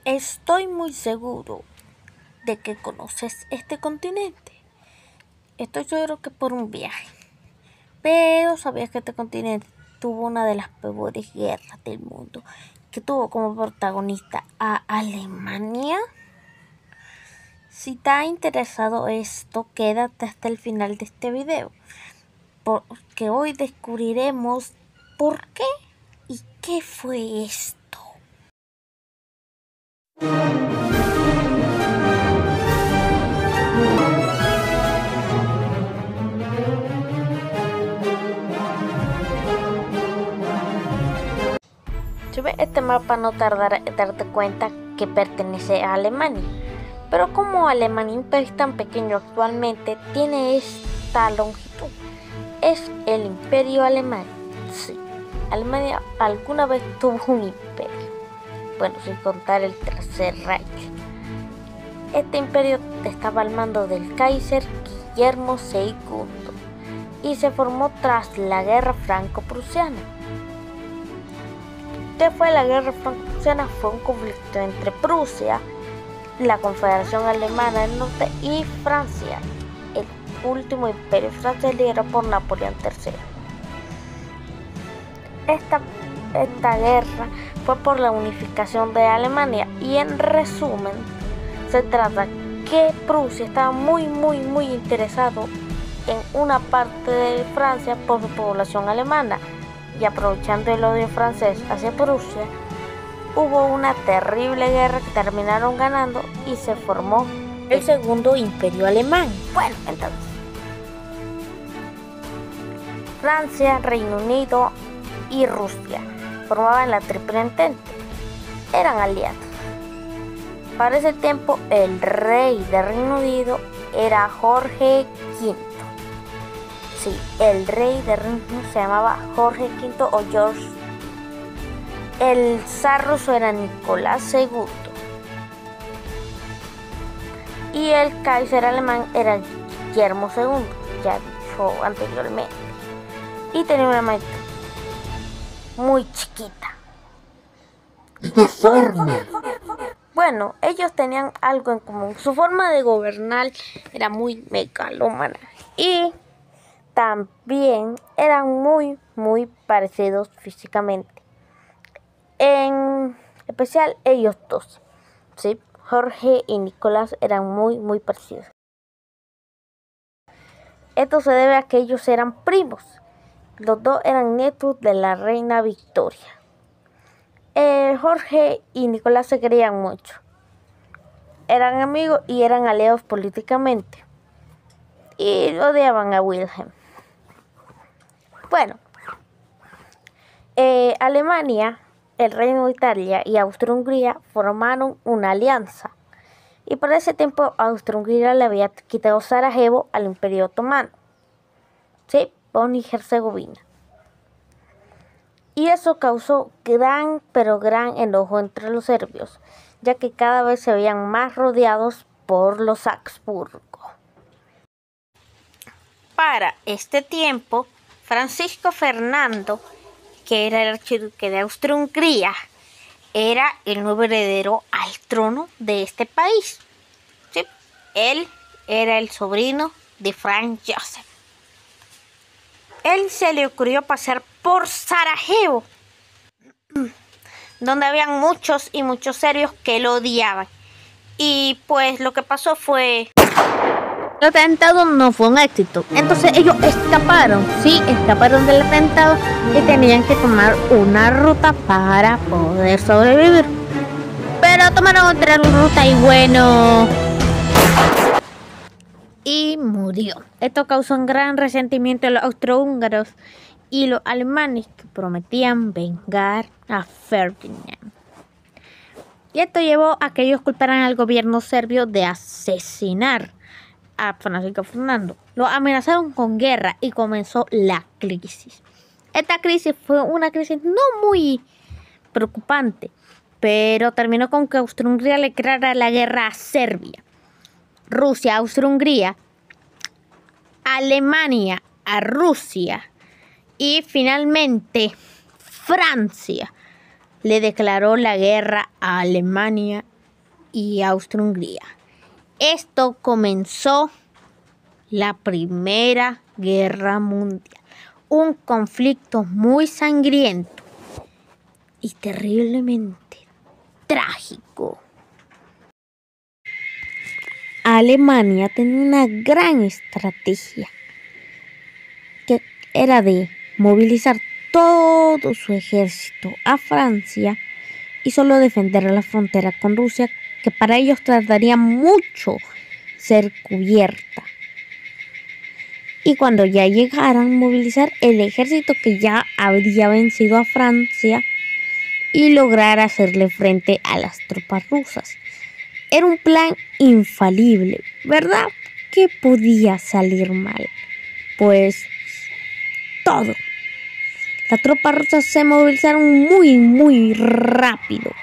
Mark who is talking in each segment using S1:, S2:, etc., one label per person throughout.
S1: Estoy muy seguro de que conoces este continente. Estoy seguro que por un viaje. Pero ¿sabías que este continente tuvo una de las peores guerras del mundo? Que tuvo como protagonista a Alemania. Si te ha interesado esto, quédate hasta el final de este video, porque hoy descubriremos por qué y qué fue esto. Si ves este mapa no tardará en darte cuenta que pertenece a Alemania. Pero como Alemania, un país tan pequeño actualmente, tiene esta longitud. Es el Imperio Alemán. Sí, Alemania alguna vez tuvo un imperio. Bueno, sin contar el Tercer Reich. Este imperio estaba al mando del Kaiser Guillermo II y se formó tras la Guerra Franco-Prusiana. ¿Qué fue la Guerra Franco-Prusiana? Fue un conflicto entre Prusia, la Confederación Alemana del Norte y Francia, el último imperio francés liderado por Napoleón III. Esta guerra fue por la unificación de Alemania y en resumen se trata que Prusia estaba muy interesado en una parte de Francia por su población alemana y aprovechando el odio francés hacia Prusia hubo una terrible guerra que terminaron ganando y se formó el segundo imperio alemán. Bueno, entonces Francia, Reino Unido y Rusia formaban la Triple Entente. Eran aliados. Para ese tiempo el rey de Reino Unido era Jorge V. Sí, el rey de Reino Unido se llamaba Jorge V o George. El zar ruso era Nicolás II. Y el Kaiser alemán era Guillermo II, ya dicho anteriormente. Y tenía una maestra muy chiquita.
S2: ¡Deforme!
S1: Bueno, ellos tenían algo en común. Su forma de gobernar era muy megalómana. Y también eran muy parecidos físicamente. En especial ellos dos, ¿sí? Jorge y Nicolás eran muy parecidos. Esto se debe a que ellos eran primos. Los dos eran nietos de la reina Victoria. Jorge y Nicolás se querían mucho. Eran amigos y eran aliados políticamente. Y odiaban a Wilhelm. Bueno, Alemania, el Reino de Italia y Austria-Hungría formaron una alianza. Y por ese tiempo Austria-Hungría le había quitado Sarajevo al Imperio Otomano. Sí, Bosnia y Herzegovina. Y eso causó gran enojo entre los serbios, ya que cada vez se veían más rodeados por los Habsburgo. Para este tiempo, Francisco Fernando, que era el archiduque de Austria-Hungría, era el nuevo heredero al trono de este país. ¿Sí? Él era el sobrino de Franz Joseph. Él se le ocurrió pasar por Sarajevo, donde habían muchos serbios que lo odiaban. Y pues lo que pasó fue... El atentado no fue un éxito. Entonces ellos escaparon del atentado y tenían que tomar una ruta para poder sobrevivir. Pero tomaron otra ruta y bueno... y murió. Esto causó un gran resentimiento de los austrohúngaros y los alemanes que prometían vengar a Ferdinand. Y esto llevó a que ellos culparan al gobierno serbio de asesinar a Francisco Fernando. Lo amenazaron con guerra y comenzó la crisis. Esta crisis fue una crisis no muy preocupante, pero terminó con que Austria-Hungría le declarara la guerra a Serbia, Rusia a Austria-Hungría, Alemania a Rusia y finalmente Francia le declaró la guerra a Alemania y Austria-Hungría. Esto comenzó la Primera Guerra Mundial, un conflicto muy sangriento y terriblemente trágico. Alemania tenía una gran estrategia, que era de movilizar todo su ejército a Francia y solo defender la frontera con Rusia, que para ellos tardaría mucho ser cubierta. Y cuando ya llegaran, movilizar el ejército que ya habría vencido a Francia y lograr hacerle frente a las tropas rusas. Era un plan infalible, ¿verdad? ¿Qué podía salir mal? Pues todo. Las tropas rusas se movilizaron muy rápido.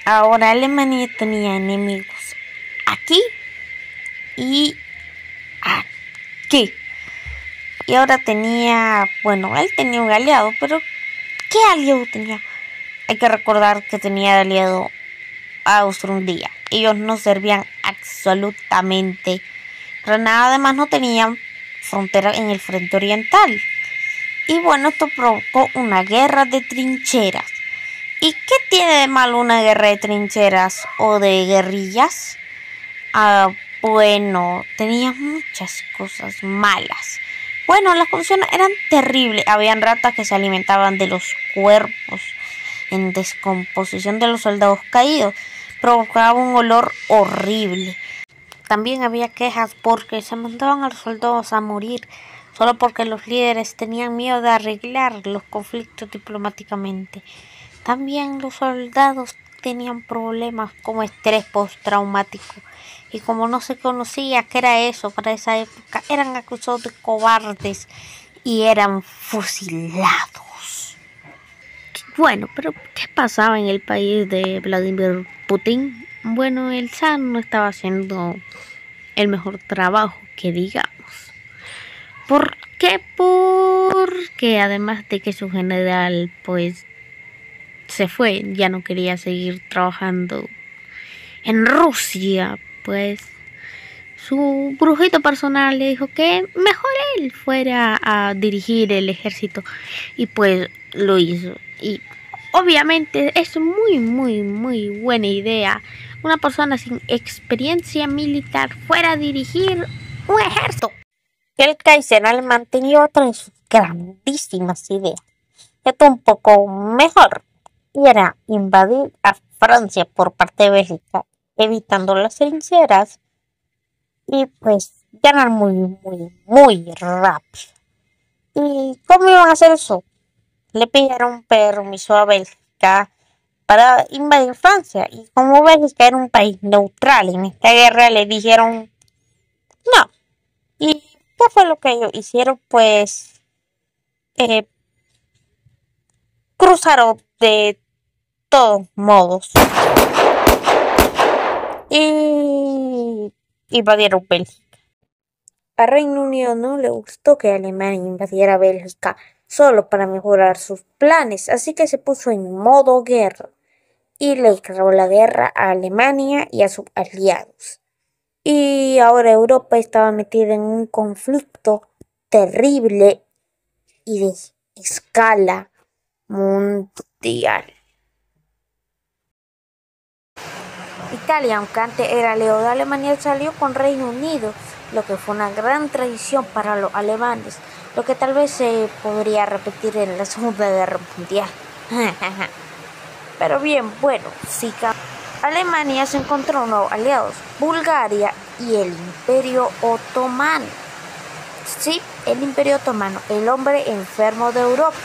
S1: Ahora Alemania tenía enemigos aquí y aquí. Y ahora tenía, él tenía un aliado, pero ¿qué aliado tenía? Hay que recordar que tenía de aliado a Austria-Hungría. Ellos no servían absolutamente para nada. Además, no tenían frontera en el frente oriental. Y esto provocó una guerra de trincheras. ¿Y qué tiene de malo una guerra de trincheras o de guerrillas? Tenía muchas cosas malas. Las condiciones eran terribles. Habían ratas que se alimentaban de los cuerpos en descomposición de los soldados caídos. Provocaba un olor horrible. También había quejas porque se mandaban a los soldados a morir solo porque los líderes tenían miedo de arreglar los conflictos diplomáticamente. También los soldados tenían problemas como estrés postraumático. Y como no se conocía qué era eso para esa época, eran acusados de cobardes y eran fusilados. Pero ¿qué pasaba en el país de Vladimir Putin? El zar no estaba haciendo el mejor trabajo que digamos. ¿Por qué? Porque además de que su general se fue, ya no quería seguir trabajando en Rusia, su brujito personal le dijo que mejor él fuera a dirigir el ejército y lo hizo. Y obviamente es muy buena idea una persona sin experiencia militar fuera a dirigir un ejército. El Kaiser alemán tenía otra de sus grandísimas ideas, esto un poco mejor, y era invadir a Francia por parte de Bélgica, evitando las trincheras y ganar muy rápido. ¿Y cómo iban a hacer eso? Le pidieron permiso a Bélgica para invadir Francia, y como Bélgica era un país neutral en esta guerra, le dijeron no. ¿Y qué fue lo que ellos hicieron? Cruzaron de todos modos y invadieron Bélgica. A Reino Unido no le gustó que Alemania invadiera Bélgica solo para mejorar sus planes, así que se puso en modo guerra y le declaró la guerra a Alemania y a sus aliados. Y ahora Europa estaba metida en un conflicto terrible y de escala mundial. Italia, aunque antes era aliado de Alemania, salió con Reino Unido, lo que fue una gran traición para los alemanes, lo que tal vez se podría repetir en la Segunda Guerra Mundial. Pero sí, Alemania se encontró nuevos aliados, Bulgaria y el Imperio Otomano. Sí, el Imperio Otomano, el hombre enfermo de Europa.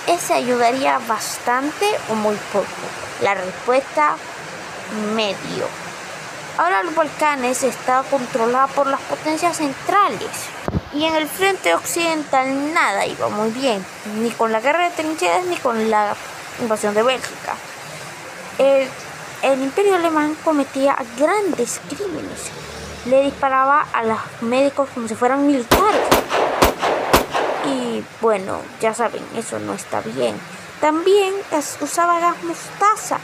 S1: ¿Ese ayudaría bastante o muy poco? La respuesta, medio. Ahora los Balcanes estaban controlados por las potencias centrales. Y en el frente occidental nada iba muy bien, ni con la guerra de trincheras ni con la invasión de Bélgica. El Imperio Alemán cometía grandes crímenes. Le disparaba a los médicos como si fueran militares. Y ya saben, eso no está bien. También usaba gas mostaza.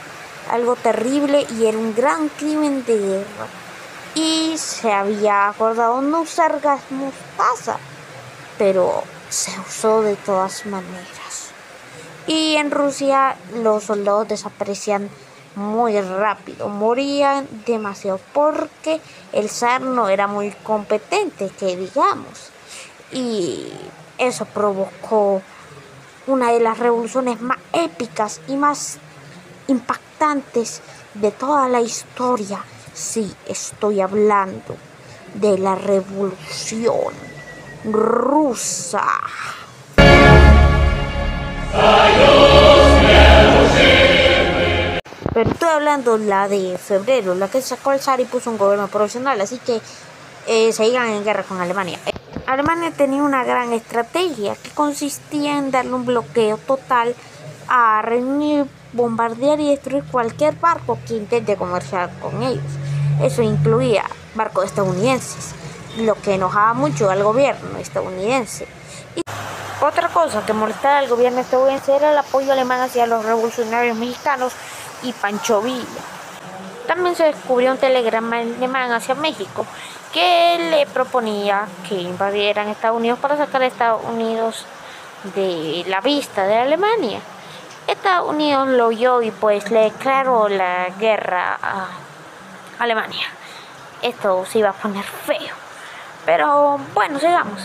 S1: algo terrible y era un gran crimen de guerra. Y se había acordado no usar gas mostaza, pero se usó de todas maneras. Y en Rusia los soldados desaparecían muy rápido, morían demasiado porque el zar no era muy competente, que digamos. Y eso provocó una de las revoluciones más épicas y más impactantes de toda la historia. Sí, estoy hablando de la Revolución Rusa. Pero estoy hablando la de febrero, la que sacó el zar y puso un gobierno provisional, así que seguían en guerra con Alemania. Alemania tenía una gran estrategia que consistía en darle un bloqueo total a reunir, bombardear y destruir cualquier barco que intente comerciar con ellos. Eso incluía barcos estadounidenses, lo que enojaba mucho al gobierno estadounidense. Y otra cosa que molestaba al gobierno estadounidense era el apoyo alemán hacia los revolucionarios mexicanos y Pancho Villa. También se descubrió un telegrama alemán hacia México que le proponía que invadieran Estados Unidos para sacar a Estados Unidos de la vista de Alemania. Estados Unidos lo oyó y pues le declaró la guerra a Alemania. Esto se iba a poner feo. Pero bueno, sigamos.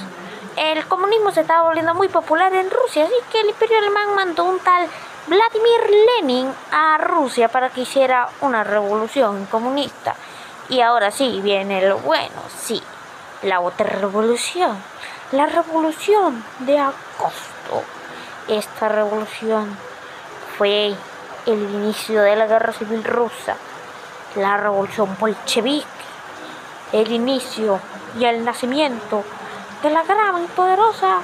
S1: El comunismo se estaba volviendo muy popular en Rusia, así que el Imperio Alemán mandó un tal Vladimir Lenin a Rusia para que hiciera una revolución comunista. Y ahora sí viene lo bueno, sí, la otra revolución, la revolución de agosto. Esta revolución fue el inicio de la guerra civil rusa, la revolución bolchevique, el inicio y el nacimiento de la gran y poderosa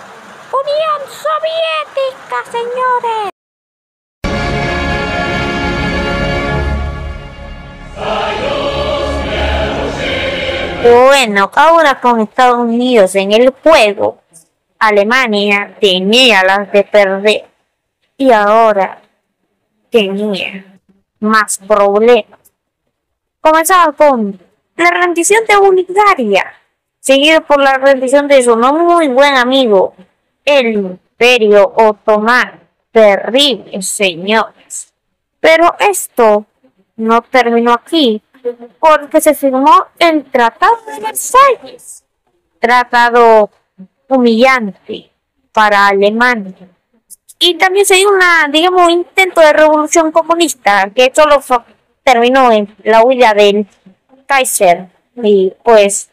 S1: Unión Soviética, señores. Bueno, ahora con Estados Unidos en el juego, Alemania tenía las de perder y ahora tenía más problemas. Comenzaba con la rendición de Bulgaria, seguido por la rendición de su no muy buen amigo, el Imperio Otomano. Terrible, señores. Pero esto no terminó aquí, porque se firmó el Tratado de Versalles, tratado humillante para Alemania. Y también se dio un intento de revolución comunista que solo terminó en la huida del Kaiser y pues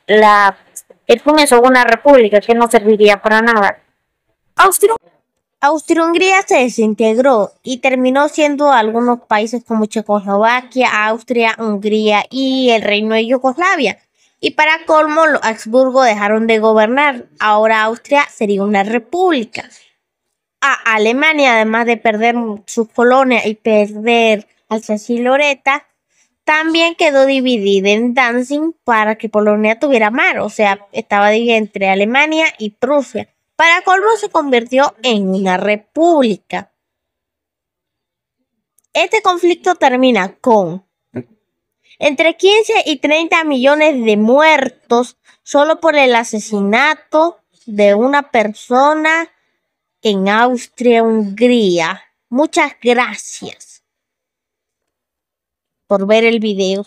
S1: el comienzo de una república que no serviría para nada. Austria-Hungría se desintegró y terminó siendo algunos países como Checoslovaquia, Austria, Hungría y el Reino de Yugoslavia. Y para colmo, los Habsburgo dejaron de gobernar. Ahora Austria sería una república. A Alemania, además de perder sus colonias y perder Alsacia y Loreta, también quedó dividida en Danzig para que Polonia tuviera mar, o sea, estaba dividida entre Alemania y Prusia. Para colmo se convirtió en una república. Este conflicto termina con entre 15 y 30 millones de muertos solo por el asesinato de una persona en Austria-Hungría. Muchas gracias por ver el video.